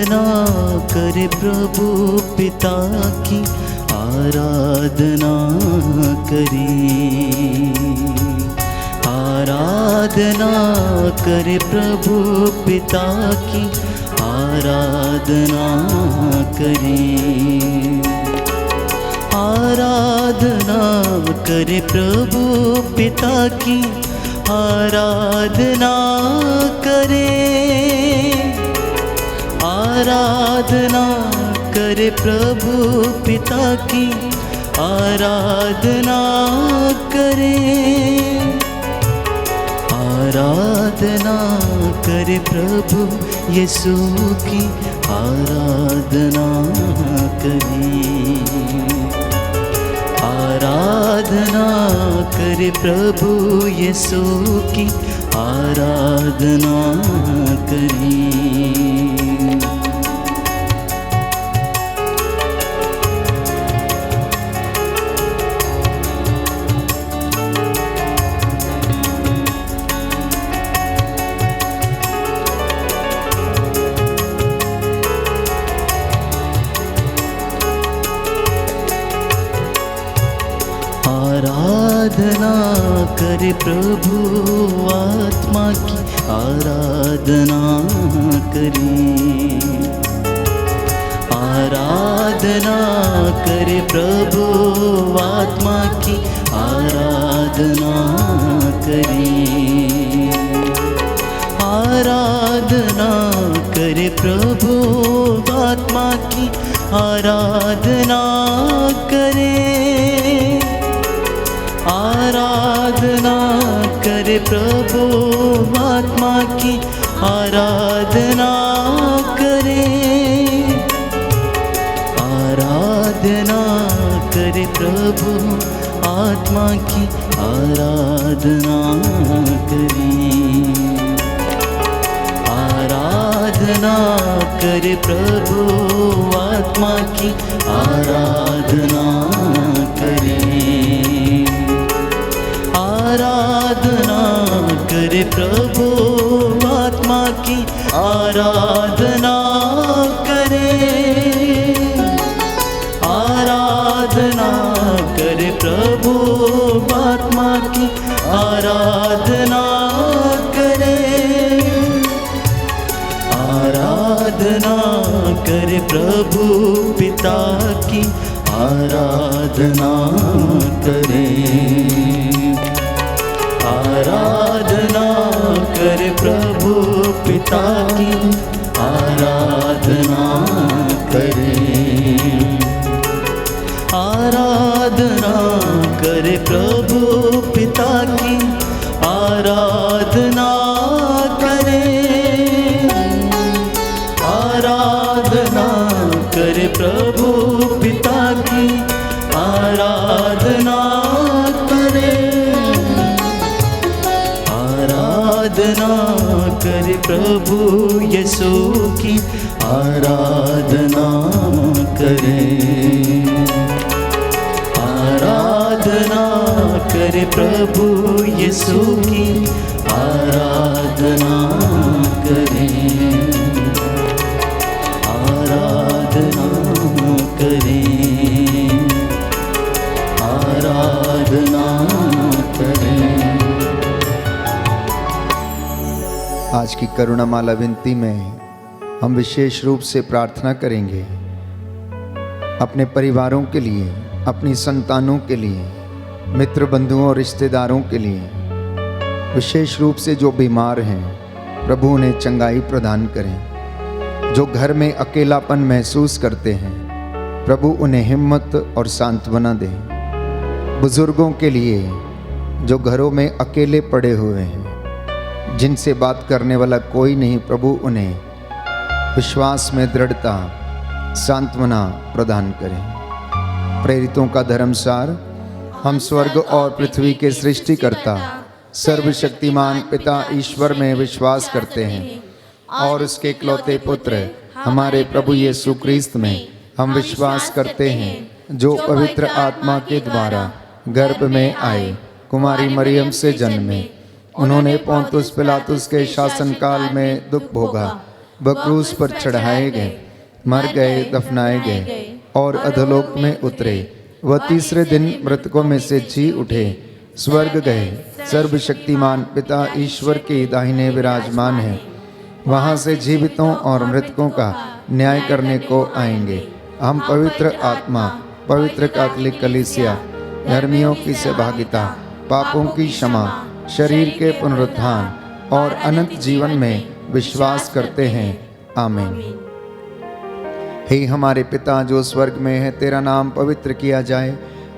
आराधना करे प्रभु पिता की, आराधना करें। आराधना करे प्रभु पिता की, आराधना करें। आराधना करे प्रभु पिता की, आराधना करें। आराधना करे प्रभु पिता की, आराधना करें। आराधना करे प्रभु यीशु की, आराधना करें। आराधना करे प्रभु यीशु की, आराधना करें। आराधना करे प्रभु आत्मा की, आराधना करें। आराधना करे प्रभु आत्मा की, आराधना करें। आराधना करे प्रभु आत्मा की, आराधना करें। आराधना करे प्रभु आत्मा की, आराधना करें। आराधना करे प्रभु आत्मा की, आराधना करें। आराधना करे प्रभु आत्मा की, आराधना करें। आराधना करे प्रभु आत्मा की, आराधना करें। आराधना करे प्रभु आत्मा की, आराधना करें। आराधना करे प्रभु पिता की, आराधना करें। आराधना करे प्रभु पिता की, आराधना करें। आराधना करे प्रभु पिता की, आराधना करें। आराधना करे प्रभु पिता की, आराधना करें। आराधना करे प्रभु यीशु की, आराधना करें। आराधना करे प्रभु यीशु की, आराधना करें। आराधना करें। आराधना करें। आज की करुणामाला विनती में हम विशेष रूप से प्रार्थना करेंगे अपने परिवारों के लिए, अपनी संतानों के लिए, मित्र बंधुओं और रिश्तेदारों के लिए। विशेष रूप से जो बीमार हैं, प्रभु उन्हें चंगाई प्रदान करें। जो घर में अकेलापन महसूस करते हैं, प्रभु उन्हें हिम्मत और सांत्वना दें। बुजुर्गों के लिए जो घरों में अकेले पड़े हुए हैं, जिनसे बात करने वाला कोई नहीं, प्रभु उन्हें विश्वास में दृढ़ता, सांत्वना प्रदान करें। प्रेरितों का धर्मसार, हम स्वर्ग और पृथ्वी के सृष्टिकर्ता सर्वशक्तिमान पिता ईश्वर में विश्वास करते हैं और उसके इकलौते पुत्र हमारे प्रभु यीशु क्रिस्त में हम विश्वास करते हैं, जो पवित्र आत्मा के द्वारा गर्भ में आए, कुमारी मरियम से जन्मे। उन्होंने पोंतुस पिलातुस के शासनकाल में दुख भोगा, वह क्रूस पर चढ़ाए गए, मर गए, दफनाए गए और अधोलोक में उतरे। वह तीसरे दिन मृतकों में से जी उठे, स्वर्ग गए, सर्वशक्तिमान पिता ईश्वर के दाहिने विराजमान है। वहाँ से जीवितों और मृतकों का न्याय करने को आएंगे। हम पवित्र आत्मा, पवित्र कैथोलिक कलीसिया, धर्मियों की सहभागिता, पापों की क्षमा, शरीर के पुनरुत्थान और अनंत जीवन में विश्वास करते हैं। आमीन। हे हमारे पिता जो स्वर्ग में है, तेरा नाम पवित्र किया जाए,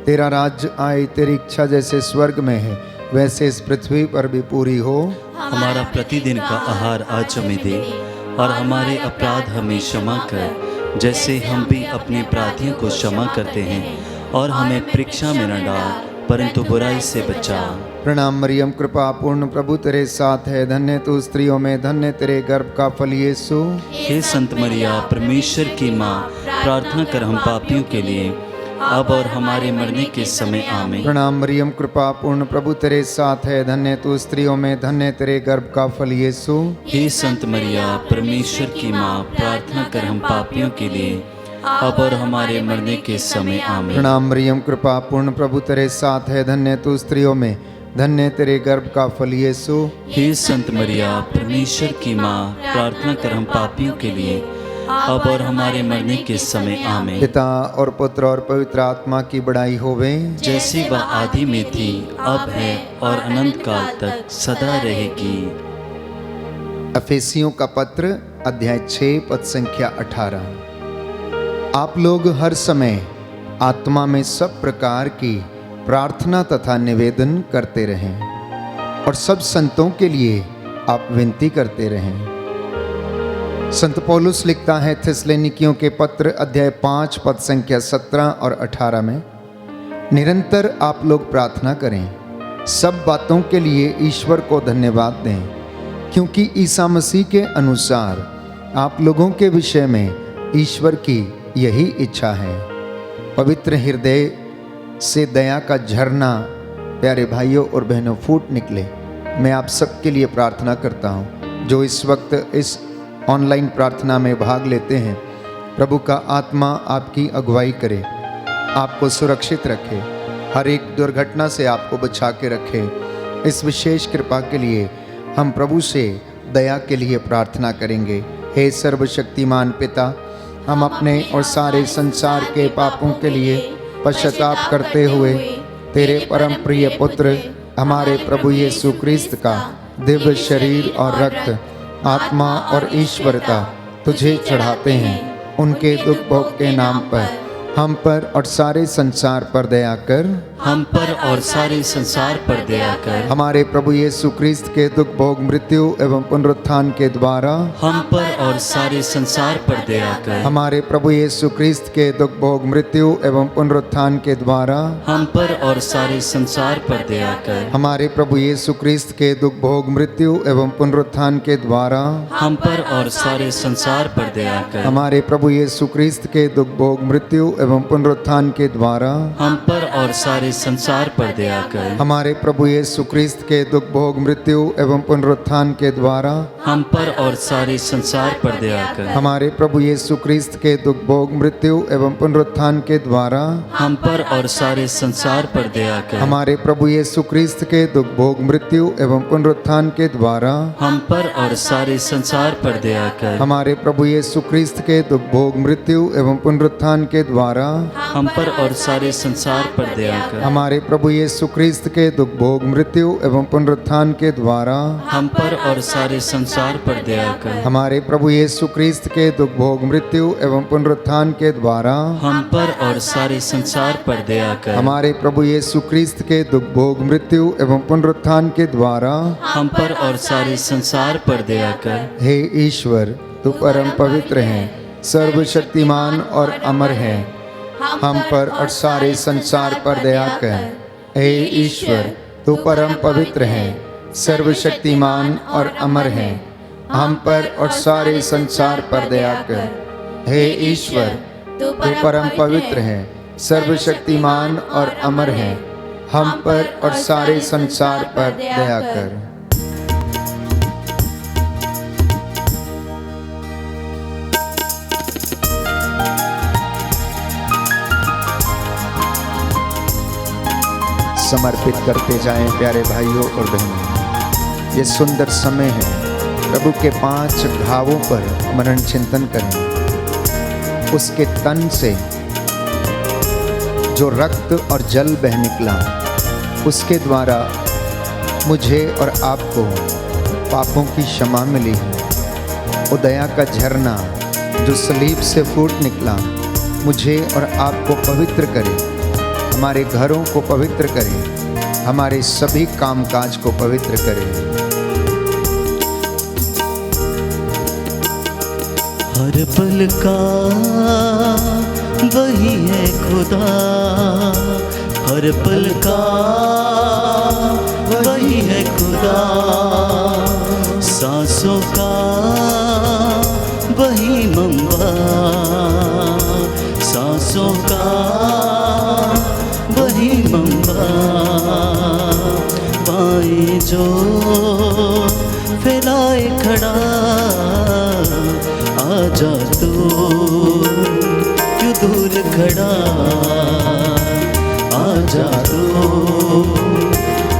तेरा राज्य आए, तेरी इच्छा जैसे स्वर्ग में है वैसे इस पृथ्वी पर भी पूरी हो। हमारा प्रतिदिन का आहार आज हमें दे और हमारे अपराध हमें क्षमा कर, जैसे हम भी अपने अपराधियों को क्षमा करते हैं, और हमें परीक्षा में न डाल परंतु बुराई से बचा। प्रणाम मरियम, कृपा पूर्ण, प्रभु तेरे साथ है, धन्य तू स्त्रियों में, धन्य तेरे गर्भ का फल यीशु। हे संत मरिया, परमेश्वर की माँ, प्रार्थना कर हम पापियों के लिए अब और हमारे मरने के समय आमीन। प्रणाम मरियम, कृपा पूर्ण, प्रभु तेरे साथ है, धन्य तू स्त्रियों में, धन्य तेरे गर्भ का फल यीशु। हे संत मरिया, परमेश्वर की माँ, प्रार्थना कर हम पापियों के लिए अब और हमारे मरने के समय आमीन। प्रणाम मरियम, कृपा पूर्ण, प्रभु तेरे साथ है, धन्य तू स्त्रियों में, धन्य तेरे गर्भ का फल यीशु। हे संत मरिया, परमेश्वर की माँ, प्रार्थना कर हम पापियों के लिए अब और हमारे मरने के समय आमीन। पिता और पुत्र और पवित्र आत्मा की बड़ाई होवे, जैसी वह आदि में थी, अब है और अनंत काल तक सदा रहेगी। अफेसियों का पत्र अध्याय 6 पद संख्या 18। आप लोग हर समय आत्मा में सब प्रकार की प्रार्थना तथा निवेदन करते रहें और सब संतों के लिए आप विनती करते रहें। संत पौलुस लिखता है थिस्सलुनीकियों के पत्र अध्याय 5 पद संख्या 17 और 18 में, निरंतर आप लोग प्रार्थना करें, सब बातों के लिए ईश्वर को धन्यवाद दें, क्योंकि ईसा मसीह के अनुसार आप लोगों के विषय में ईश्वर की यही इच्छा है। पवित्र हृदय से दया का झरना प्यारे भाइयों और बहनों फूट निकले। मैं आप सबके लिए प्रार्थना करता हूँ जो इस वक्त इस ऑनलाइन प्रार्थना में भाग लेते हैं। प्रभु का आत्मा आपकी अगुवाई करे, आपको सुरक्षित रखे, हर एक दुर्घटना से आपको बचा के रखे। इस विशेष कृपा के लिए हम प्रभु से दया के लिए प्रार्थना करेंगे। हे सर्वशक्तिमान पिता, हम अपने और सारे संसार के पापों के लिए पश्चाताप करते हुए तेरे परम प्रिय पुत्र हमारे प्रभु यीशु क्रिस्त का दिव्य शरीर और रक्त, आत्मा और ईश्वरता तुझे चढ़ाते हैं। उनके दुख भोग के नाम पर हम पर और सारे संसार पर दया कर। हम पर और सारे संसार पर दया कर। हमारे प्रभु यीशु क्रिस्त के दुख भोग मृत्यु एवं पुनरुत्थान के द्वारा हम पर और सारे संसार पर दया कर। हमारे प्रभु यीशु क्रिस्त के दुख भोग मृत्यु एवं पुनरुत्थान के द्वारा हम पर और सारे संसार पर दया कर। हमारे प्रभु यीशु क्रिस्त के दुख भोग मृत्यु एवं पुनरुत्थान के द्वारा हम पर और सारे संसार पर दया कर। हमारे प्रभु यीशु क्रिस्त के दुख भोग मृत्यु एवं पुनरुत्थान के द्वारा हम पर और सारे संसार पर दया कर। हमारे प्रभु यीशु क्रिस्त के दुख भोग मृत्यु एवं पुनरुत्थान के द्वारा हम पर और सारे संसार पर दया कर। हमारे प्रभु यीशु क्रिस्त के दुख भोग मृत्यु एवं पुनरुत्थान के द्वारा हम पर और सारे संसार पर दया कर। हमारे प्रभु यीशु क्रिस्त के दुख भोग मृत्यु एवं पुनरुत्थान के द्वारा हम पर और सारे संसार पर दया कर। हमारे प्रभु यीशु क्रिस्त के दुख भोग मृत्यु एवं पुनरुत्थान के द्वारा हम पर और सारे संसार पर दया कर। हमारे प्रभु यीशु क्रिस्त के दुख भोग मृत्यु एवं पुनरुत्थान के द्वारा हम पर और सारे संसार पर दया कर। हमारे प्रभु यीशु क्रिस्त के दुख भोग मृत्यु एवं पुनरुत्थान के द्वारा हम पर और सारे संसार पर दया कर। हमारे प्रभु यीशु क्रिस्त के दुख भोग मृत्यु एवं पुनरुत्थान के द्वारा हम पर और सारे संसार पर दया कर। हे ईश्वर, तू परम पवित्र है, सर्वशक्तिमान और अमर है, हम पर और सारे संसार पर दया कर। हे ईश्वर, तू परम पवित्र है, सर्वशक्तिमान और अमर है, हम पर और सारे संसार पर दया कर। हे ईश्वर, तू परम पवित्र है, सर्वशक्तिमान और अमर है, हम पर और सारे संसार पर दया कर। समर्पित करते जाएं प्यारे भाइयों और बहनों। ये सुंदर समय है, प्रभु के 5 घावों पर मनन चिंतन करें। उसके तन से जो रक्त और जल बह निकला, उसके द्वारा मुझे और आपको पापों की क्षमा मिली है। वो दया का झरना जो सलीब से फूट निकला, मुझे और आपको पवित्र करे, हमारे घरों को पवित्र करे, हमारे सभी कामकाज को पवित्र करे। हर पल का वही है खुदा, हर पल का वही है खुदा, सांसों का वही मंबा, सांसों का वही मंबा, बाएं जो फैलाए खड़ा, आजा तू क्यों दूर खड़ा, आजा तू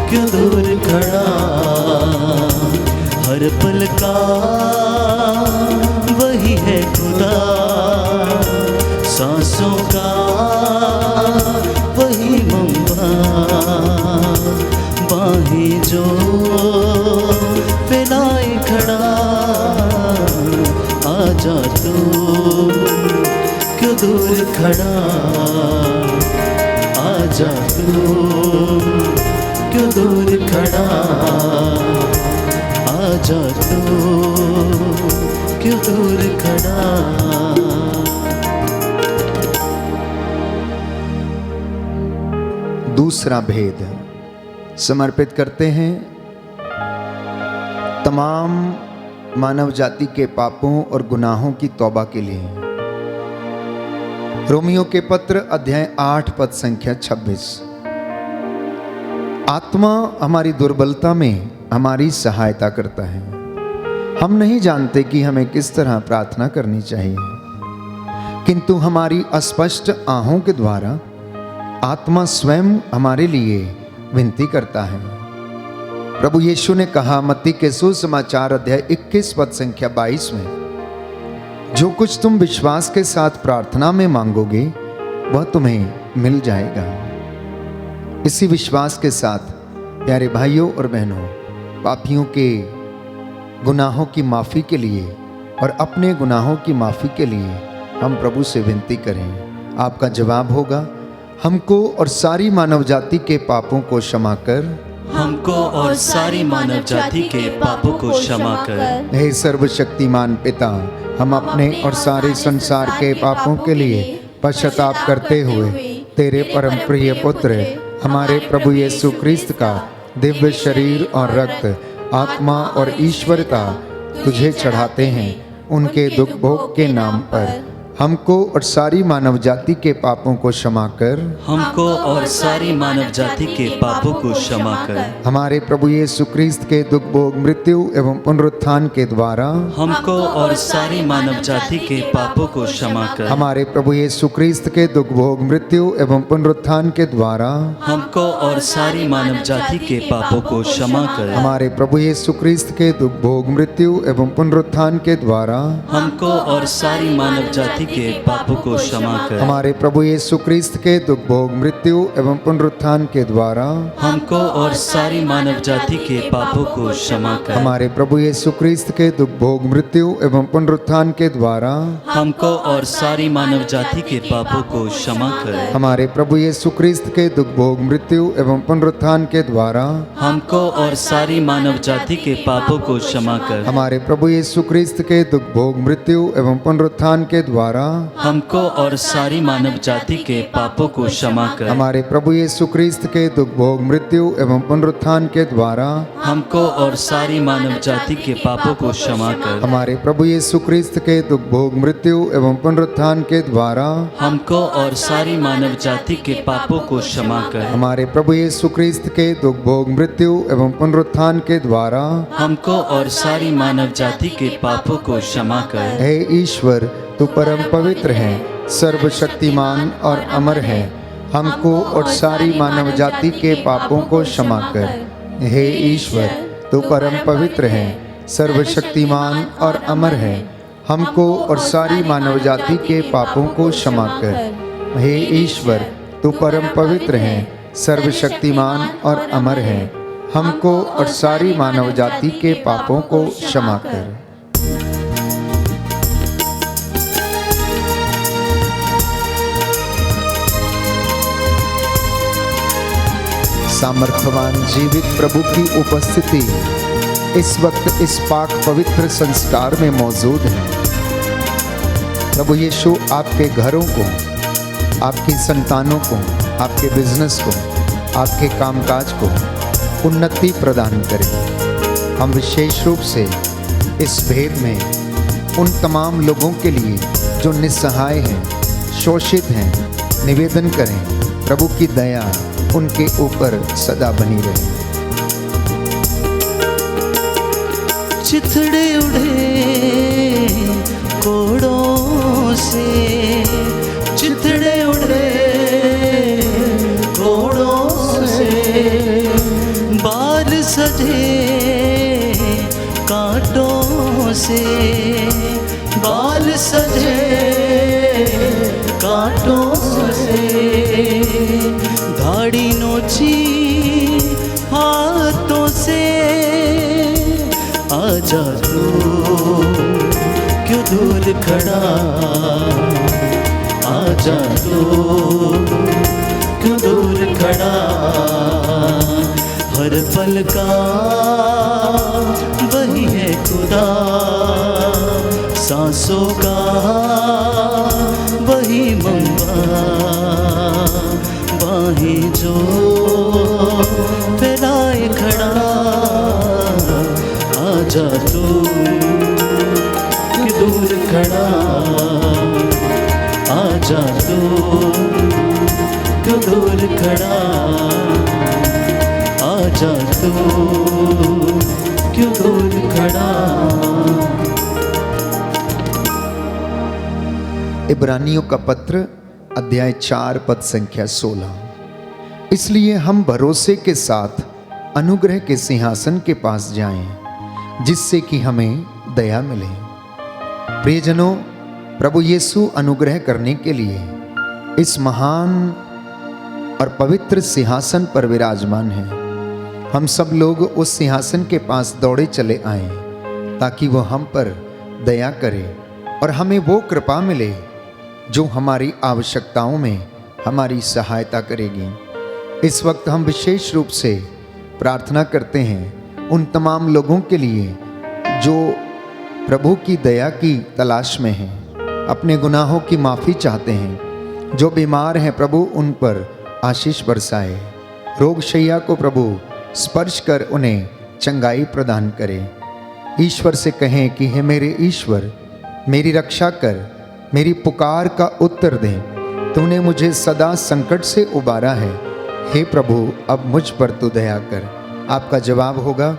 क्यों दूर खड़ा, हर पल का वही है खुदा, सांसों का वही मंबा, बाहें जो फैलाए खड़ा, आजा तू क्यों दूर खड़ा, आजा तू क्यों दूर खड़ा, आजा तू क्यों दूर खड़ा। दूसरा भेद समर्पित करते हैं तमाम मानव जाति के पापों और गुनाहों की तौबा के लिए। रोमियो के पत्र अध्याय 8 पद संख्या 26। आत्मा हमारी दुर्बलता में हमारी सहायता करता है। हम नहीं जानते कि हमें किस तरह प्रार्थना करनी चाहिए, किंतु हमारी अस्पष्ट आहों के द्वारा आत्मा स्वयं हमारे लिए विनती करता है। प्रभु यीशु ने कहा मत्ती के सुसमाचार अध्याय 21 पद संख्या 22 में, जो कुछ तुम विश्वास के साथ प्रार्थना में मांगोगे वह तुम्हें मिल जाएगा। इसी विश्वास के साथ प्यारे भाइयों और बहनों, पापियों के गुनाहों की माफ़ी के लिए और अपने गुनाहों की माफ़ी के लिए हम प्रभु से विनती करें। आपका जवाब होगा, हमको और सारी मानव जाति के पापों को क्षमा कर, हमको और सारी मानव जाति के पापों को क्षमा कर। हे सर्वशक्तिमान पिता, हम अपने और सारे संसार के पापों के लिए पश्चाताप करते हुए तेरे परम प्रिय पुत्र हमारे प्रभु यीशु क्रिस्त का दिव्य शरीर और रक्त, आत्मा और ईश्वरता तुझे चढ़ाते हैं। उनके दुख भोग के नाम पर हमको और सारी मानव जाति के पापों को क्षमा कर, हमको और सारी मानव जाति के पापों को क्षमा कर। हमारे प्रभु यीशु क्रिस्त के दुख भोग मृत्यु एवं पुनरुत्थान के द्वारा हमको और सारी मानव जाति के पापों को क्षमा कर। हमारे प्रभु यीशु क्रिस्त के दुख भोग मृत्यु एवं पुनरुत्थान के द्वारा हमको और सारी मानव जाति के पापों को क्षमा कर। हमारे प्रभु यीशु क्रिस्त के दुख भोग मृत्यु एवं पुनरुत्थान के द्वारा हमको और सारी मानव जाति के पापों को क्षमा कर। हमारे प्रभु यीशु क्रिस्त के दुख भोग मृत्यु एवं पुनरुत्थान के द्वारा हमको और सारी मानव जाति के पापों को क्षमा कर। हमारे प्रभु यीशु क्रिस्त के दुख भोग मृत्यु एवं पुनरुत्थान के द्वारा हमको और सारी मानव जाति के पापों को क्षमा कर। हमारे प्रभु यीशु क्रिस्त के दुख भोग मृत्यु एवं पुनरुत्थान के द्वारा हमको और सारी मानव जाति के पापों को क्षमा कर। हमारे प्रभु यीशु क्रिस्त के दुख भोग मृत्यु एवं पुनरुत्थान के द्वारा हमको और सारी मानव जाति के पापों को क्षमा कर। हमारे प्रभु यीशु क्रिस्त के दुख भोग मृत्यु एवं पुनरुत्थान के द्वारा हमको और सारी मानव जाति के पापों को क्षमा कर। हमारे प्रभु यीशु क्रिस्त के दुख भोग मृत्यु एवं पुनरुत्थान के द्वारा हमको और सारी मानव जाति के पापों को क्षमा कर। हमारे प्रभु यीशु क्रिस्त के दुख भोग मृत्यु एवं पुनरुत्थान के द्वारा हमको और सारी मानव जाति के पापों को क्षमा कर। हे ईश्वर, तू परम पवित्र है, सर्वशक्तिमान और अमर है। हमको और सारी मानव जाति के पापों को क्षमा कर। हे ईश्वर, तू परम पवित्र है, सर्वशक्तिमान और अमर है, हमको और सारी मानव जाति के पापों को क्षमा कर। हे ईश्वर, तू परम पवित्र है, सर्वशक्तिमान और अमर है, हमको और सारी मानव जाति के पापों को क्षमा कर। सामर्थ्यवान जीवित प्रभु की उपस्थिति इस वक्त इस पाक पवित्र संस्कार में मौजूद है। प्रभु यीशु आपके घरों को, आपकी संतानों को, आपके बिजनेस को, आपके कामकाज को उन्नति प्रदान करें। हम विशेष रूप से इस भेद में उन तमाम लोगों के लिए जो निस्सहाय हैं, शोषित हैं, निवेदन करें प्रभु की दया उनके ऊपर सदा बनी रहे। चिथड़े उड़े कोड़ों से, चिथड़े उड़े कोड़ों से, बाल सजे कांटों से, बाल सजे कांटों से, दाढ़ी नोची हाथों से, आजा तू क्यों दूर खड़ा, आजा तू क्यों दूर खड़ा, हर पल का वही है खुदा, सांसों का वही मंबा, बाहें जो फैलाए खड़ा, आजा तू कि दूर खड़ा, आजा तू क्यों दूर खड़ा, आजा तू क्यों दूर खड़ा। इब्रानियों का पत्र अध्याय 4 पद संख्या 16। इसलिए हम भरोसे के साथ अनुग्रह के सिंहासन के पास जाएं, जिससे कि हमें दया मिले। प्रियजनों, प्रभु यीशु अनुग्रह करने के लिए इस महान और पवित्र सिंहासन पर विराजमान है। हम सब लोग उस सिंहासन के पास दौड़े चले आए ताकि वह हम पर दया करे और हमें वो कृपा मिले जो हमारी आवश्यकताओं में हमारी सहायता करेगी। इस वक्त हम विशेष रूप से प्रार्थना करते हैं उन तमाम लोगों के लिए जो प्रभु की दया की तलाश में हैं, अपने गुनाहों की माफ़ी चाहते हैं, जो बीमार हैं प्रभु उन पर आशीष बरसाए, रोगशैया को प्रभु स्पर्श कर उन्हें चंगाई प्रदान करे। ईश्वर से कहें कि हे मेरे ईश्वर, मेरी रक्षा कर, मेरी पुकार का उत्तर दे, तूने मुझे सदा संकट से उबारा है, हे प्रभु अब मुझ पर तू दया कर। आपका जवाब होगा,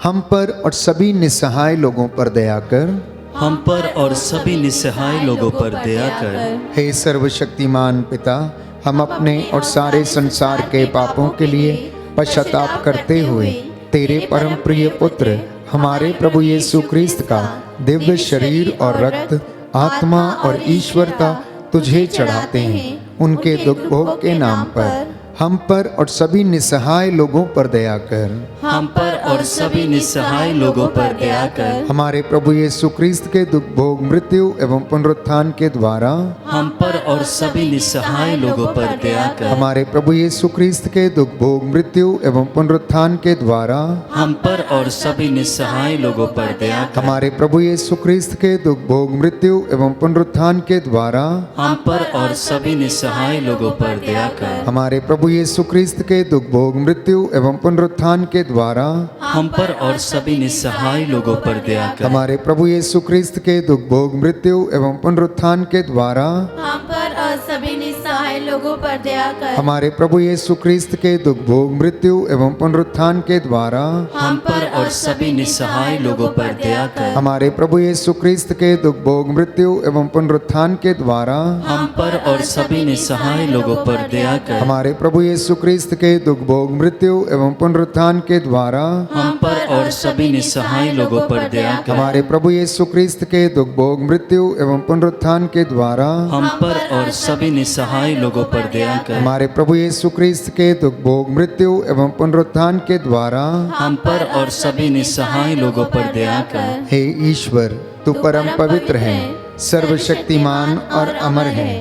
हम पर और सभी निस्सहाय लोगों पर दया कर, हम पर और सभी निस्सहाय लोगों पर दया कर। हे सर्वशक्तिमान पिता, हम अपने और सारे संसार के पापों के लिए पश्चाताप करते हुए तेरे परम प्रिय पुत्र हमारे प्रभु यीशु क्रिस्त का दिव्य शरीर और रक्त, आत्मा और ईश्वरता तुझे चढ़ाते हैं। उनके दुख भोग के नाम पर हम पर और सभी निस्सहाय लोगों पर दया कर, हम पर और सभी निस्सहाय लोगों पर दया कर। हमारे प्रभु यीशु क्रिस्त के दुख भोग, मृत्यु एवं पुनरुत्थान के द्वारा हम पर और सभी निस्सहाय लोगों पर दया कर। हमारे प्रभु यीशु क्रिस्त के दुख भोग, मृत्यु एवं पुनरुत्थान के द्वारा हम पर और सभी निस्सहाय लोगों पर दया कर। हमारे प्रभु यीशु क्रिस्त के दुख भोग, मृत्यु एवं पुनरुत्थान के द्वारा हम पर और सभी निस्सहाय लोगों पर दया कर। हमारे प्रभु यीशु क्रिस्त के दुख भोग, मृत्यु एवं पुनरुत्थान के द्वारा हम पर और सभी निस्सहाय लोगों पर दया कर। हमारे प्रभु यीशु क्रिस्त के दुख भोग, मृत्यु एवं पुनरुत्थान के द्वारा हम पर और सभी निस्सहाय निसहाय लोगों पर दया कर। हमारे प्रभु यीशु क्रिस्त के दुख भोग मृत्यु एवं पुनरुत्थान के द्वारा हम पर और सभी निसहाय लोगों पर दया कर। हमारे प्रभु यीशु क्रिस्त के दुख भोग मृत्यु एवं पुनरुत्थान के द्वारा हम पर और सभी निसहाय लोगों पर दया कर। हमारे प्रभु यीशु क्रिस्त के दुख भोग मृत्यु एवं पुनरुत्थान के द्वारा हम पर और सभी निसहाय लोगों पर दया कर। हमारे प्रभु यीशु क्रिस्त के दुख भोग मृत्यु एवं पुनरुत्थान के द्वारा हम पर और सभी निसहाय लोगों पर दया कर। हमारे प्रभु यीशु क्रिस्त के दुख भोग मृत्यु एवं पुनरुत्थान के द्वारा हम पर और सभी निसहाय लोगों पर दया कर। हे ईश्वर, तू परम पवित्र है, सर्वशक्तिमान और अमर है,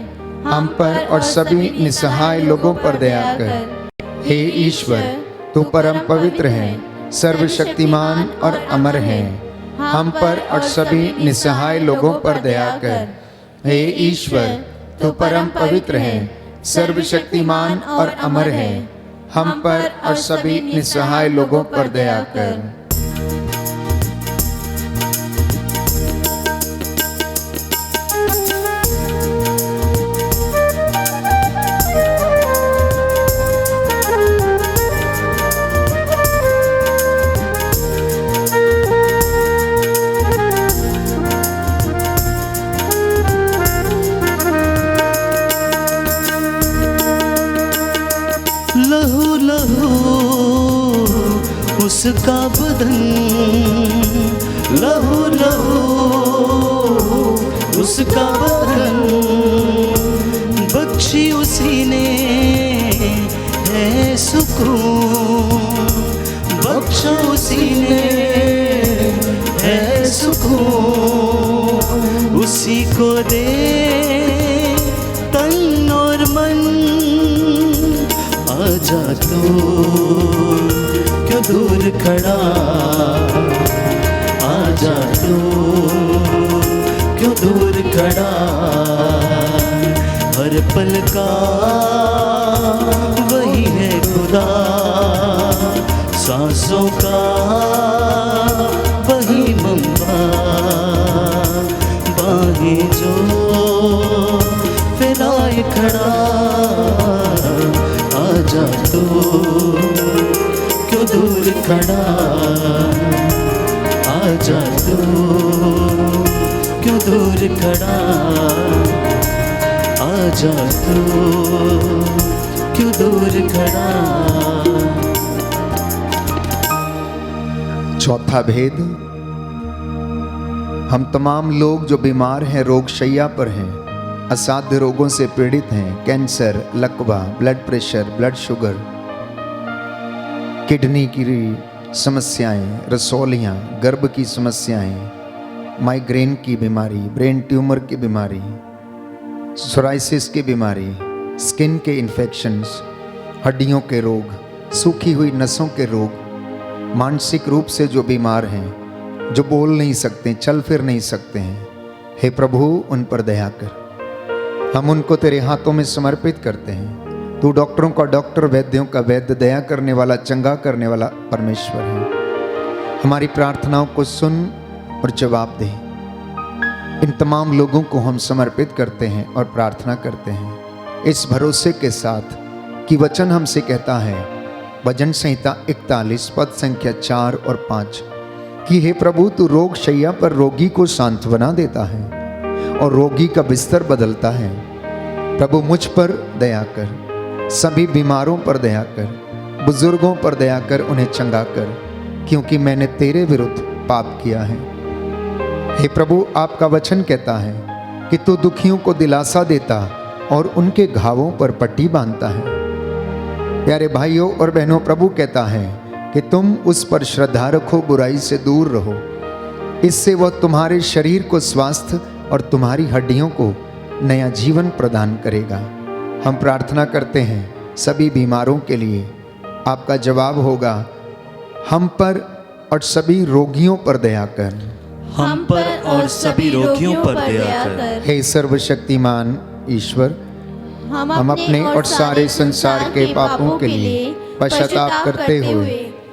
हम पर और सभी निसहाय लोगों पर दया कर। हे ईश्वर, तू परम पवित्र है, सर्वशक्तिमान और अमर है, हम पर और सभी निसहाय लोगों पर दया कर। हे ईश्वर, तू परम पवित्र है, सर्वशक्तिमान और अमर है, हम पर और सभी निसहाय लोगों पर दया कर। लहू लहू उसका बदन, लहू लहू उसका बदन, बख्शी उसी ने है सुकून, बख्शा उसी ने है सुकून, उसी को दे तन और मन। आजा तो क्यों दूर खड़ा, आजा तो क्यों दूर खड़ा, हर पल का वही है खुदा, सांसों का वही मम्मा, बाहें जो फैलाए खड़ा। आजा तो क्यों दूर खड़ा, आजा तो क्यों दूर खड़ा, आजा तो क्यों दूर खड़ा। चौथा भेद, हम तमाम लोग जो बीमार हैं, रोग शैया पर हैं, असाध्य रोगों से पीड़ित हैं, कैंसर, लकवा, blood pressure, blood sugar, kidney की समस्याएं, रसौलियाँ, गर्भ की समस्याएं, माइग्रेन की बीमारी, ब्रेन ट्यूमर की बीमारी, सोराइसिस की बीमारी, स्किन के इन्फेक्शंस, हड्डियों के रोग, सूखी हुई नसों के रोग, मानसिक रूप से जो बीमार हैं, जो बोल नहीं सकते, चल फिर नहीं सकते हैं, हे प्रभु उन पर दया कर। हम उनको तेरे हाथों में समर्पित करते हैं। तू डॉक्टरों का डॉक्टर, वैद्यों का वैद्य, दया करने वाला, चंगा करने वाला परमेश्वर है। हमारी प्रार्थनाओं को सुन और जवाब दे। इन तमाम लोगों को हम समर्पित करते हैं और प्रार्थना करते हैं इस भरोसे के साथ कि वचन हमसे कहता है, भजन संहिता 41 पद संख्या 4 और 5, कि हे प्रभु तू रोग शैया पर रोगी को सांत्वना देता है और रोगी का बिस्तर बदलता है। प्रभु मुझ पर दया कर, सभी बीमारों पर दया कर, बुजुर्गों पर दया कर, उन्हें चंगा कर, क्योंकि मैंने तेरे विरुद्ध पाप किया है। हे प्रभु आपका वचन कहता है कि तू दुखियों को दिलासा देता और उनके घावों पर पट्टी बांधता है। प्यारे भाइयों और बहनों, प्रभु कहता है कि तुम उस पर श्रद्धा रखो, बुराई से दूर रहो, इससे वह तुम्हारे शरीर को स्वास्थ्य और तुम्हारी हड्डियों को नया जीवन प्रदान करेगा। हम प्रार्थना करते हैं सभी बीमारों के लिए, आपका जवाब होगा, हम पर और सभी रोगियों पर दया कर, हम पर और सभी रोगियों पर दया कर। हे सर्वशक्तिमान ईश्वर, हम अपने और सारे संसार के पापों के लिए पश्चाताप करते हुए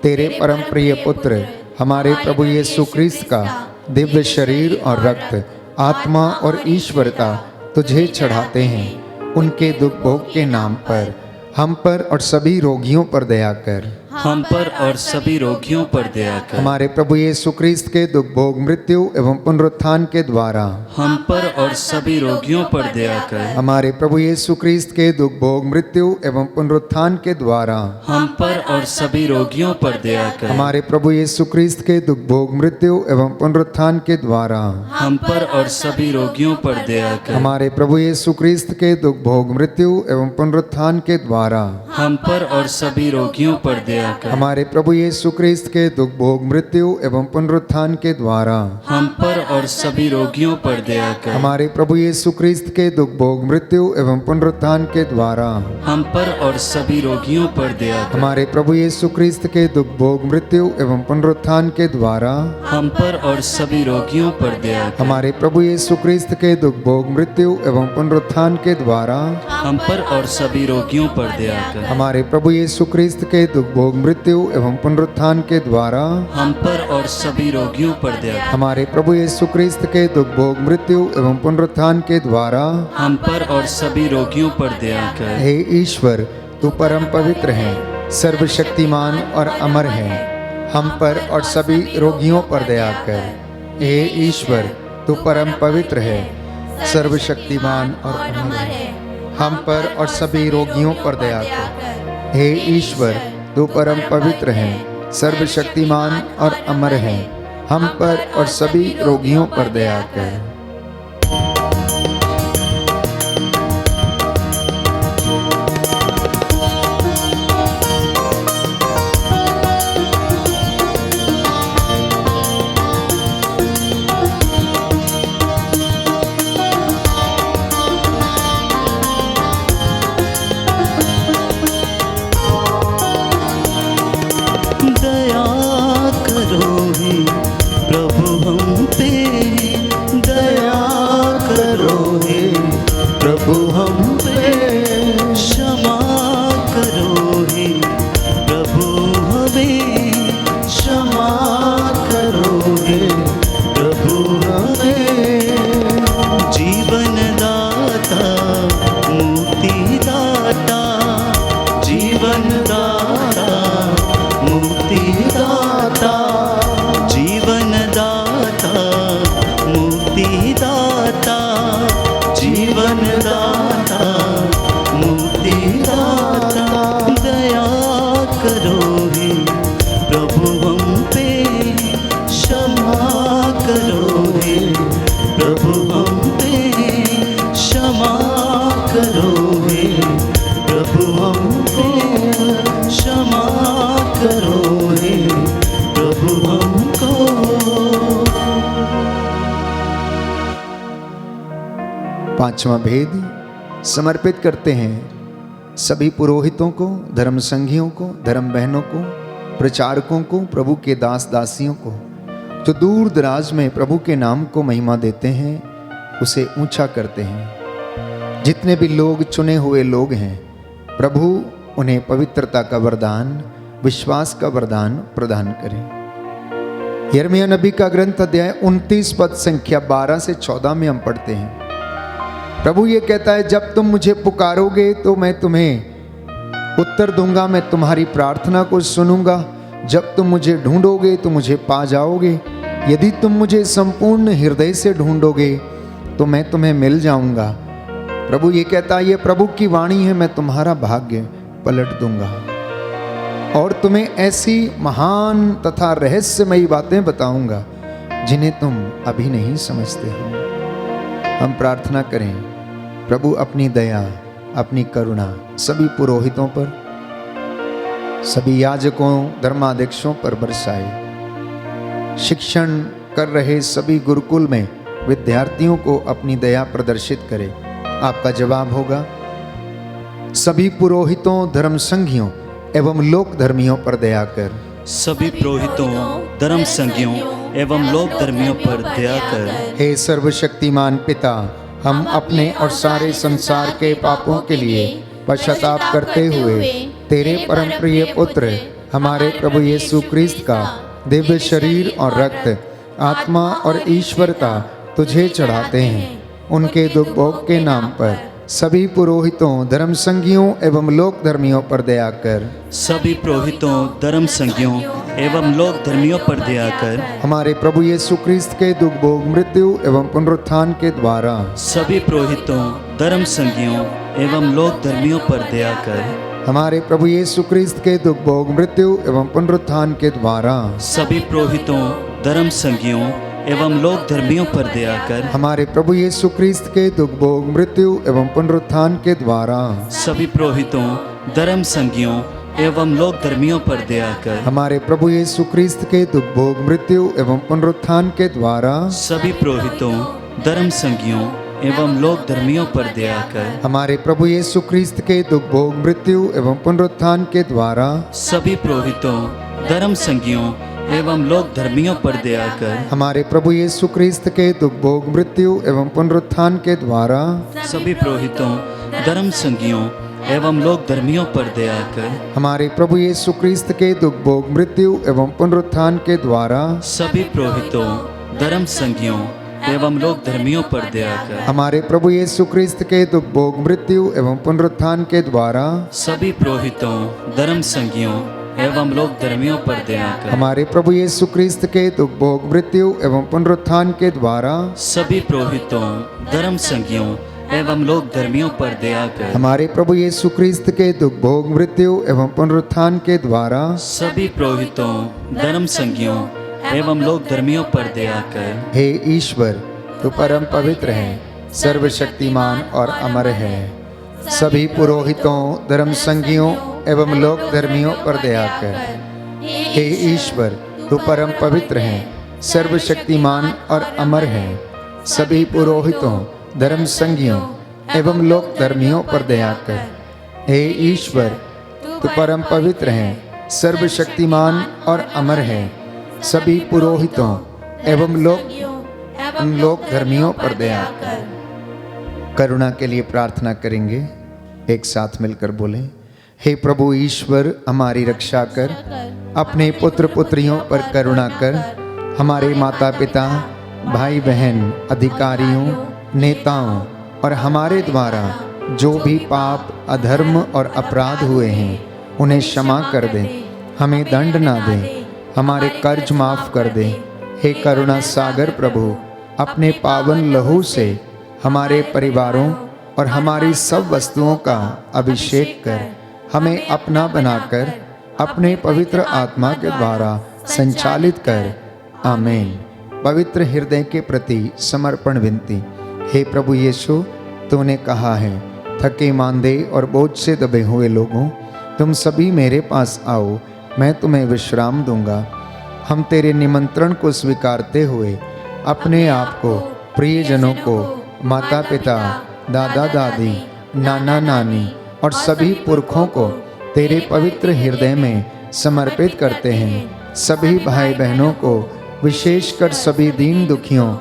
तेरे परम प्रिय पुत्र हमारे प्रभु यीशु क्रिस्त का दिव्य शरीर और रक्त, आत्मा और ईश्वरता तुझे चढ़ाते हैं उनके दुख भोग के नाम पर हम पर और सभी रोगियों पर दया कर। हम पर और सभी रोगियों पर दया कर। हमारे प्रभु यीशु क्रिस्त के दुख भोग मृत्यु एवं पुनरुत्थान के द्वारा हम पर और सभी रोगियों पर दया कर। हमारे प्रभु यीशु क्रिस्त के दुख भोग मृत्यु एवं पुनरुत्थान के द्वारा हम पर और सभी रोगियों पर दया कर। हमारे प्रभु यीशु क्रिस्त के दुख भोग मृत्यु एवं पुनरुत्थान के द्वारा हम पर और सभी रोगियों पर दया कर। हमारे प्रभु यीशु क्रिस्त के दुख भोग मृत्यु एवं पुनरुत्थान के द्वारा हम पर और सभी रोगियों पर दया कर। हमारे प्रभु यीशु क्रिस्त के दुख भोग मृत्यु एवं पुनरुत्थान के द्वारा हम पर और सभी रोगियों पर दया कर। हमारे प्रभु यीशु क्रिस्त के दुख भोग मृत्यु एवं पुनरुत्थान के द्वारा हम पर और सभी रोगियों पर दया कर। हमारे प्रभु यीशु क्रिस्त के दुख भोग मृत्यु एवं पुनरुत्थान के द्वारा हम पर और सभी रोगियों पर दया कर। हमारे प्रभु यीशु क्रिस्त के दुख भोग मृत्यु एवं पुनरुत्थान के द्वारा हम पर और सभी रोगियों पर दया कर। हमारे प्रभु यीशु क्रिस्त के दुख भोग मृत्यु एवं पुनरुत्थान के द्वारा हम पर और सभी रोगियों पर दया कर। हमारे प्रभु यीशु क्रिस्त के दुख भोग मृत्यु एवं पुनरुत्थान के द्वारा हम पर और सभी रोगियों पर दया कर। हे ईश्वर, तू परम पवित्र है, सर्वशक्तिमान और अमर है, हम पर और सभी रोगियों पर दया कर। हे ईश्वर, तू परम पवित्र है, सर्वशक्तिमान और अमर है, हम पर और सभी रोगियों पर दया कर। हे ईश्वर, तू परम पवित्र है, सर्वशक्तिमान और अमर है, हम पर और सभी रोगियों पर दया कर। प्रभु हम पे क्षमा करो हे प्रभु हमें क्षमा करो हे प्रभु हमें जीवन दाता मुक्ति दाता जीवन दाता मुक्ति दाता जीवन दाता मुक्ति दाता जीवन दाता मुक्ति दाता दया करो हे प्रभु हम पे क्षमा करो हे प्रभु हम पे क्षमा करो हे प्रभु हम पे क्षमा करो हे प्रभु हमको। पांचवा भेद समर्पित करते हैं सभी पुरोहितों को, धर्म संघियों को, धर्म बहनों को, प्रचारकों को, प्रभु के दास दासियों को जो दूर दराज में प्रभु के नाम को महिमा देते हैं, उसे ऊंचा करते हैं। जितने भी लोग चुने हुए लोग हैं, प्रभु उन्हें पवित्रता का वरदान, विश्वास का वरदान प्रदान करें। यिर्मयाह नबी का ग्रंथ अध्याय 29 पद संख्या 12 से 14 में हम पढ़ते हैं। प्रभु ये कहता है, जब तुम मुझे पुकारोगे तो मैं तुम्हें उत्तर दूंगा, मैं तुम्हारी प्रार्थना को सुनूंगा। जब तुम मुझे ढूंढोगे तो मुझे पा जाओगे। यदि तुम मुझे संपूर्ण हृदय से ढूंढोगे तो मैं तुम्हें मिल जाऊंगा। प्रभु ये कहता है, ये प्रभु की वाणी है, मैं तुम्हारा भाग्य पलट दूंगा और तुम्हें ऐसी महान तथा रहस्यमयी बातें बताऊंगा जिन्हें तुम अभी नहीं समझते हो। हम प्रार्थना करें, प्रभु अपनी दया, अपनी करुणा सभी पुरोहितों पर, सभी याजकों, धर्माध्यक्षों पर बरसाए। शिक्षण कर रहे सभी गुरुकुल में विद्यार्थियों को अपनी दया प्रदर्शित करे। आपका जवाब होगा, सभी पुरोहितों, धर्म संघियों एवं लोक धर्मियों पर दया कर। सभी पुरोहितों, धर्म संघियों एवं लोक धर्मियों पर दया कर। हे सर्वशक्तिमान पिता, हम अपने और सारे संसार के पापों के लिए पश्चाताप करते हुए तेरे परम प्रिय पुत्र हमारे प्रभु यीशु क्रिस्त का दिव्य शरीर और रक्त, आत्मा और ईश्वरता तुझे चढ़ाते हैं। उनके दुख भोग के नाम पर सभी पुरोहितों, धर्म संगियों एवं लोक धर्मियों पर दया कर। सभी पुरोहितों, धर्म संगियों एवं लोक धर्मियों पर दया कर। हमारे प्रभु यीशु क्रिस्त के दुख भोग मृत्यु एवं पुनरुत्थान के द्वारा सभी पुरोहितों, धर्म संगियों एवं लोक धर्मियों पर दया कर। हमारे प्रभु यीशु क्रिस्त के दुख भोग मृत्यु एवं पुनरुत्थान के द्वारा सभी पुरोहितों, धर्म संगियों एवं लोक धर्मियों पर दया कर। हमारे प्रभु यीशु क्रिस्त के दुख भोग मृत्यु एवं पुनरुत्थान के द्वारा सभी पुरोहितों, धर्म संगियों एवं लोक धर्मियों पर दया कर। हमारे प्रभु यीशु क्रिस्त के दुख भोग मृत्यु एवं पुनरुत्थान के द्वारा सभी पुरोहितों, धर्म संगियों एवं लोक धर्मियों पर दया कर। हमारे प्रभु यीशु क्रिस्त के दुख भोग मृत्यु एवं पुनरुत्थान के द्वारा सभी पुरोहितों, धर्म संगियों एवं लोक धर्मियों पर दया कर। हमारे प्रभु यीशु क्रिस्त के दुख भोग मृत्यु एवं पुनरुत्थान के द्वारा सभी पुरोहितों, धर्म संगियों एवं लोक धर्मियों पर दया कर। हमारे प्रभु यीशु क्रिस्त के दुख भोग मृत्यु एवं पुनरुत्थान के द्वारा सभी पुरोहितों, धर्म संगियों एवं लोक धर्मियों पर दया कर। हमारे प्रभु यीशु क्रिस्त के दुख भोग मृत्यु एवं पुनरुत्थान के द्वारा सभी पुरोहितों, धर्म संगियों एवं लोक धर्मियों पर दया कर। हमारे प्रभु यीशु क्रिस्त के दुख भोग मृत्यु एवं पुनरुत्थान के द्वारा सभी पुरोहितों, धर्म संगियों एवं लोक धर्मियों पर दया कर। हमारे प्रभु यीशु क्रिस्त के दुख भोग मृत्यु एवं पुनरुत्थान के द्वारा सभी पुरोहितों, धर्म संगियों एवं लोक धर्मियों पर दया कर। हे ईश्वर, तू परम पवित्र है, सर्वशक्तिमान और अमर है। सभी पुरोहितों, धर्म संगियों एवं लोक धर्मियों पर दया कर। हे ईश्वर, तू परम पवित्र है, सर्वशक्तिमान और अमर है। सभी पुरोहितों, धर्म संगियों एवं लोक धर्मियों पर दया कर। हे ईश्वर, तू परम पवित्र है, सर्वशक्तिमान और अमर है। सभी पुरोहितों एवं लोक धर्मियों पर दया कर। करुणा के लिए प्रार्थना करेंगे, एक साथ मिलकर बोलें। हे प्रभु ईश्वर, हमारी रक्षा कर, अपने पुत्र पुत्रियों पर करुणा कर। हमारे माता पिता, भाई बहन, अधिकारियों, नेताओं और हमारे द्वारा जो भी पाप, अधर्म और अपराध हुए हैं उन्हें क्षमा कर दें, हमें दंड ना दें, हमारे कर्ज माफ कर दें। हे करुणा सागर प्रभु, अपने पावन लहू से हमारे परिवारों और हमारी सब वस्तुओं का अभिषेक कर, हमें अपना बनाकर अपने पवित्र आत्मा के द्वारा संचालित कर। आमीन। पवित्र हृदय के प्रति समर्पण विनती। हे प्रभु यीशु, तूने कहा है, थके मांदे और बोझ से दबे हुए लोगों, तुम सभी मेरे पास आओ, मैं तुम्हें विश्राम दूंगा। हम तेरे निमंत्रण को स्वीकारते हुए अपने आप को, प्रियजनों को, माता पिता, दादा दादी, नाना नानी और सभी पुरखों को तेरे पवित्र हृदय में समर्पित करते हैं। सभी भाई बहनों को, विशेषकर सभी दीन दुखियों,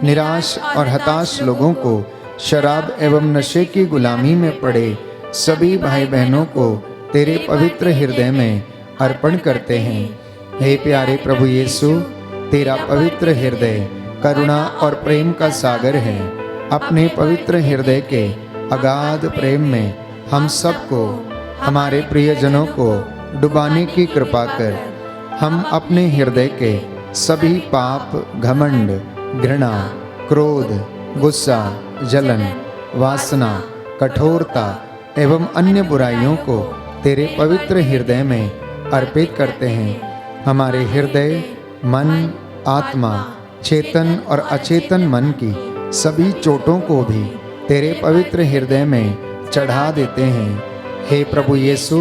निराश और हताश लोगों को, शराब एवं नशे की गुलामी में पड़े सभी भाई बहनों को तेरे पवित्र हृदय में अर्पण करते हैं। हे प्यारे प्रभु यीशु, तेरा पवित्र हृदय करुणा और प्रेम का सागर है। अपने पवित्र हृदय के अगाध प्रेम में हम सबको, हमारे प्रियजनों को डुबाने की कृपा कर। हम अपने हृदय के सभी पाप, घमंड, घृणा, क्रोध, गुस्सा, जलन, वासना, कठोरता एवं अन्य बुराइयों को तेरे पवित्र हृदय में अर्पित करते हैं। हमारे हृदय, मन, आत्मा, चेतन और अचेतन मन की सभी चोटों को भी तेरे पवित्र हृदय में चढ़ा देते हैं। हे प्रभु यीशु,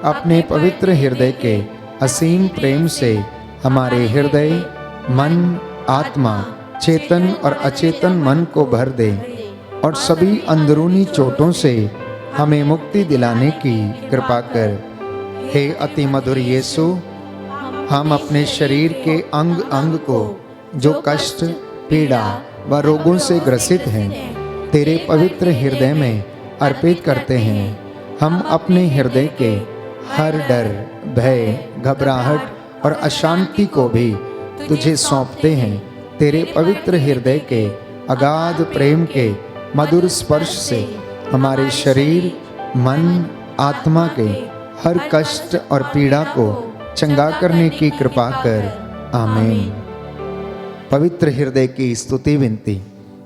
अपने पवित्र हृदय के असीम प्रेम से हमारे हृदय, मन, आत्मा, चेतन और अचेतन मन को भर दे और सभी अंदरूनी चोटों से हमें मुक्ति दिलाने की कृपा कर। हे अति मधुर यीशु, हम अपने शरीर के अंग अंग को जो कष्ट, पीड़ा व रोगों से ग्रसित हैं, तेरे पवित्र हृदय में अर्पित करते हैं। हम अपने हृदय के हर डर, भय, घबराहट और अशांति को भी तुझे सौंपते हैं। तेरे पवित्र हृदय के अगाध प्रेम के मधुर स्पर्श से हमारे शरीर, मन, आत्मा के हर कष्ट और पीड़ा को चंगा करने की कृपा कर। आमीन। पवित्र हृदय की स्तुति विनती।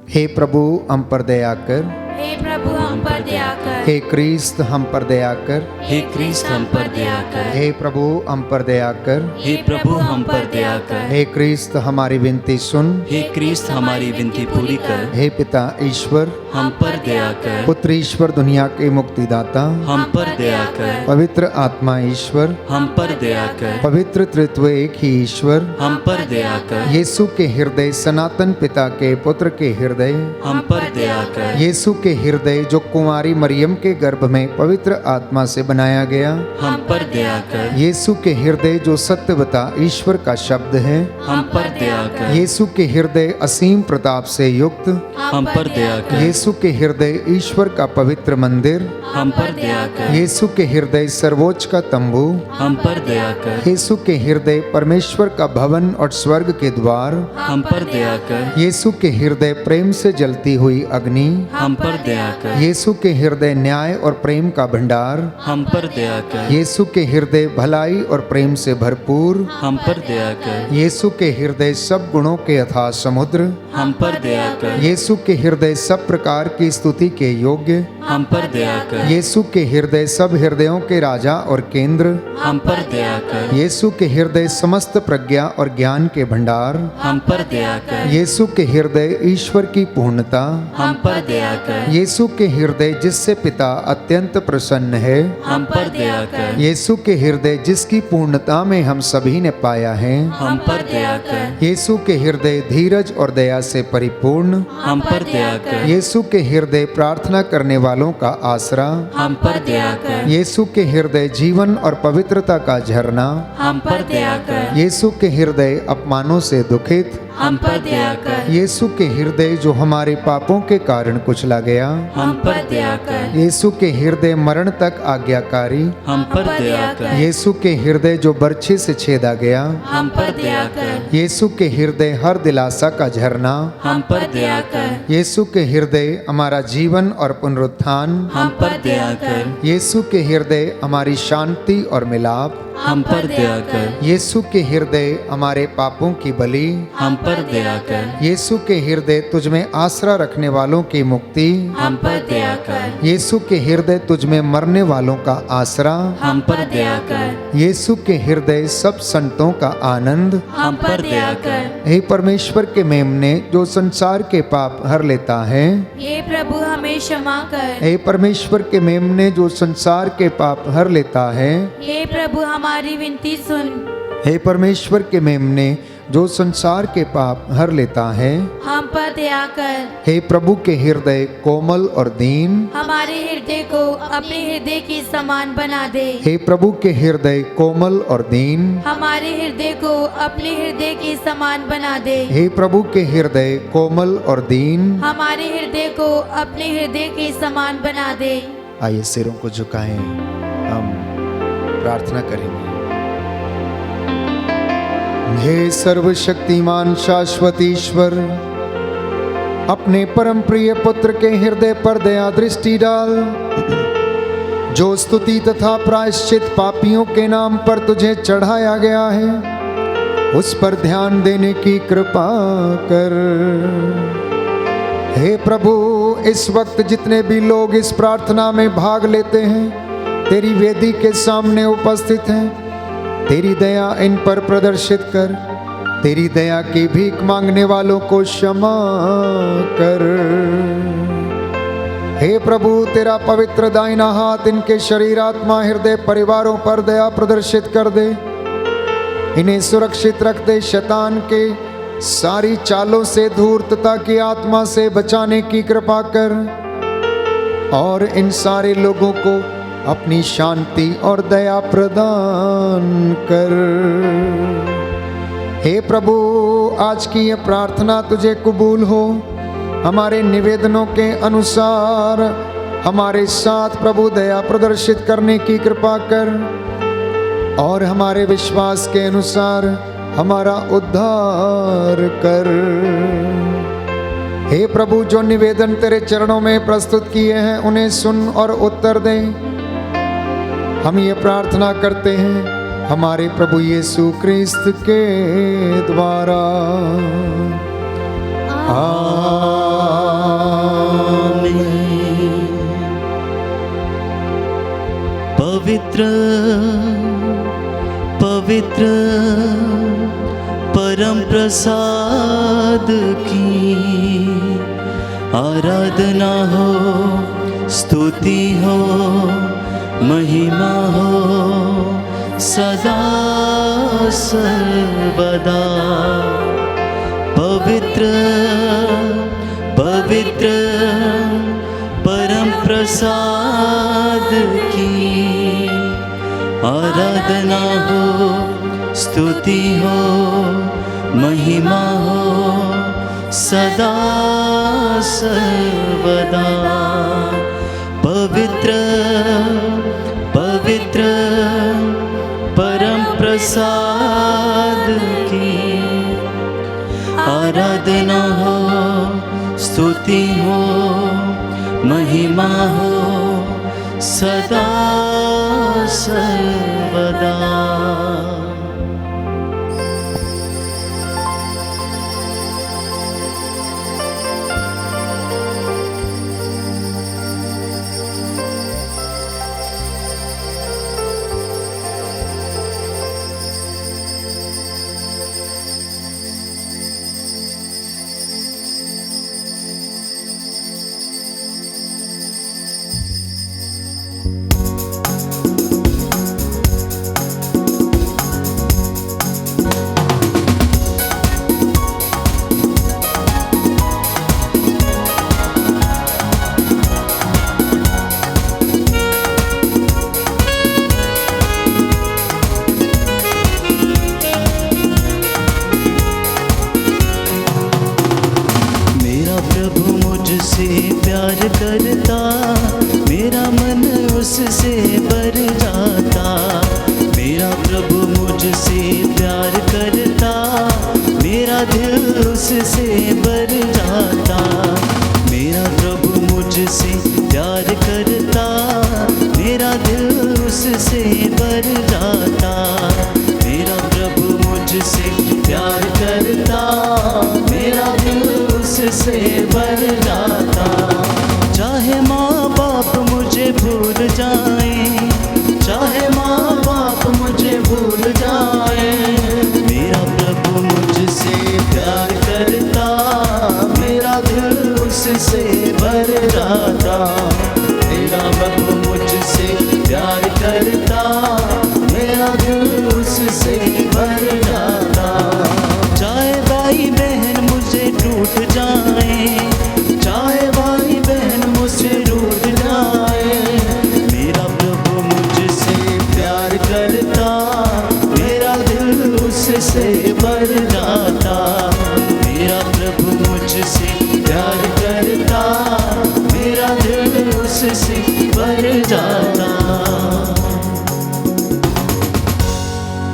हे प्रभु हम पर दया कर, हे प्रभु हम पर दया कर, हे क्रिस्त हम पर दया कर, हे क्रिस्त हम पर दया कर, हे प्रभु हम पर दया कर, हे प्रभु हम पर दया कर, हे क्रिस्त हमारी विनती सुन, हे क्रिस्त हमारी विनती पूरी कर, हे पिता ईश्वर हम पर दया कर, पुत्र ईश्वर दुनिया के मुक्तिदाता, हम पर दया कर, पवित्र आत्मा ईश्वर, हम पर दया कर, पवित्र त्रित्व एक ही ईश्वर, हम पर दया कर, यीशु के हृदय, सनातन पिता के पुत्र के हृदय, हम पर दया कर, यीशु के हृदय जो कुंवारी मरियम के गर्भ में पवित्र आत्मा से बनाया गया, हम पर दया कर, यीशु के हृदय जो सत्यवता ईश्वर का शब्द है, हम पर दया कर, यीशु के हृदय असीम प्रताप से युक्त, हम पर दया कर, यीशु के हृदय ईश्वर का पवित्र मंदिर, हम पर दया कर, यीशु के हृदय सर्वोच्च का तंबू, हम पर दया कर, यीशु के हृदय परमेश्वर का भवन और स्वर्ग के द्वार, हम पर दया कर, यीशु के हृदय प्रेम से जलती हुई अग्नि, हम पर दया कर, यीशु के हृदय न्याय और प्रेम का भंडार, हम पर दया कर, यीशु के हृदय भलाई और प्रेम से भरपूर, हम पर दया कर, यीशु के हृदय सब गुणों के अथाह समुद्र, हम पर दया कर, यीशु के हृदय सब प्रकार की स्तुति के योग्य, हम पर दया कर, यीशु के हृदय सब हृदयों के राजा और केंद्र, हम पर दया कर, यीशु के हृदय समस्त प्रज्ञा और ज्ञान के भंडार, हम पर दया कर, यीशु के हृदय ईश्वर की पूर्णता, हम पर दया कर, यीशु के हृदय जिससे पिता अत्यंत प्रसन्न है, हम पर दया कर, यीशु के हृदय जिसकी पूर्णता में हम सभी ने पाया है, हम पर दया कर, यीशु के हृदय धीरज और दया से परिपूर्ण, हम पर दया कर, यीशु के हृदय प्रार्थना करने वालों का आसरा, हम पर दया कर, यीशु के हृदय जीवन और पवित्रता का झरना, हम पर दया कर, यीशु के हृदय अपमानों से दुखित, हम पर दया कर, यीशु के हृदय जो हमारे पापों के कारण कुचला गया, हम पर दया कर, यीशु के हृदय मरण तक आज्ञाकारी, हम पर दया कर, यीशु के हृदय जो बर्छी से छेदा गया, हम पर दया कर, यीशु के हृदय हर दिलासा का झरना, हम पर दया कर, यीशु के हृदय हमारा जीवन और पुनरुत्थान, हम पर दया कर, यीशु के हृदय हमारी शांति और मिलाप, हम पर दया कर, यीशु के हृदय हमारे पापों की बलि, हम पर दया कर, यीशु के हृदय तुझ में आसरा रखने वालों की मुक्ति, हम पर दया कर, यीशु के हृदय तुझ में मरने वालों का आसरा, हम पर दया कर, यीशु के हृदय सब संतों का आनंद, हम पर दया कर, हे परमेश्वर के मेमने जो संसार के पाप हर लेता है, हे प्रभु हमें क्षमा कर, हे परमेश्वर के मेमने जो संसार के पाप हर लेता है, हे प्रभु हमारी विनती सुन, हे परमेश्वर के मेमने जो संसार के पाप हर लेता है, हम पर दया कर, हे प्रभु के हृदय कोमल और दीन, हमारे हृदय को अपने हृदय के समान बना दे, हे प्रभु के हृदय कोमल और दीन, हमारे हृदय को अपने हृदय के समान बना दे, हे प्रभु के हृदय कोमल और दीन। हमारे हृदय को अपने हृदय के समान बना दे। आइए सिरों को झुकाएं, हम प्रार्थना करेंगे। हे सर्वशक्तिमान शाश्वत ईश्वर, अपने परम प्रिय पुत्र के हृदय पर दया दृष्टि डाल, जो स्तुति तथा प्रायश्चित पापियों के नाम पर तुझे चढ़ाया गया है, उस पर ध्यान देने की कृपा कर। हे प्रभु, इस वक्त जितने भी लोग इस प्रार्थना में भाग लेते हैं, तेरी वेदी के सामने उपस्थित हैं, तेरी दया इन पर प्रदर्शित कर। तेरी दया की भीख मांगने वालों को क्षमा कर। हे प्रभु, तेरा पवित्र दाहिना हाथ इनके शरीर, आत्मा, हृदय, परिवारों पर दया प्रदर्शित कर दे। इन्हें सुरक्षित रख दे, शैतान के सारी चालों से, धूर्तता की आत्मा से बचाने की कृपा कर, और इन सारे लोगों को अपनी शांति और दया प्रदान कर। हे प्रभु, आज की ये प्रार्थना तुझे कबूल हो। हमारे निवेदनों के अनुसार हमारे साथ प्रभु दया प्रदर्शित करने की कृपा कर, और हमारे विश्वास के अनुसार हमारा उद्धार कर। हे प्रभु, जो निवेदन तेरे चरणों में प्रस्तुत किए हैं उन्हें सुन और उत्तर दे। हम ये प्रार्थना करते हैं हमारे प्रभु यीशु क्रिस्त के द्वारा। आमीन। पवित्र पवित्र परम प्रसाद की आराधना हो, स्तुति हो, महिमा हो सदा सर्वदा। पवित्र पवित्र परम प्रसाद की आराधना हो, स्तुति हो, महिमा हो सदा सर्वदा। पवित्र पवित्र परम प्रसाद की आराधना हो, स्तुति हो, महिमा हो सदा सर्वदा। प्यार करता, मेरा मन उससे भर जाता। मेरा प्रभु मुझसे प्यार करता, मेरा दिल उससे भर जाता। मेरा प्रभु मुझसे प्यार करता, मेरा दिल उससे भर जाता। मेरा प्रभु मुझसे प्यार करता, मेरा दिल उससे भर जाता। चाहे माँ बाप मुझे भूल जाए, चाहे माँ बाप मुझे भूल जाए, मेरा प्रभु मुझसे प्यार करता, मेरा दिल उससे भर जाता। मेरा प्रभु मुझसे प्यार करता, मेरा दिल उससे भर जाता। चाहे भाई बहन मुझे टूट जाए, चाहे भाई बहन मुझसे रूठ जाए, मेरा प्रभु मुझसे प्यार करता, मेरा दिल उससे भर जाता। मेरा प्रभु मुझसे प्यार करता, मेरा दिल उससे भर जाता।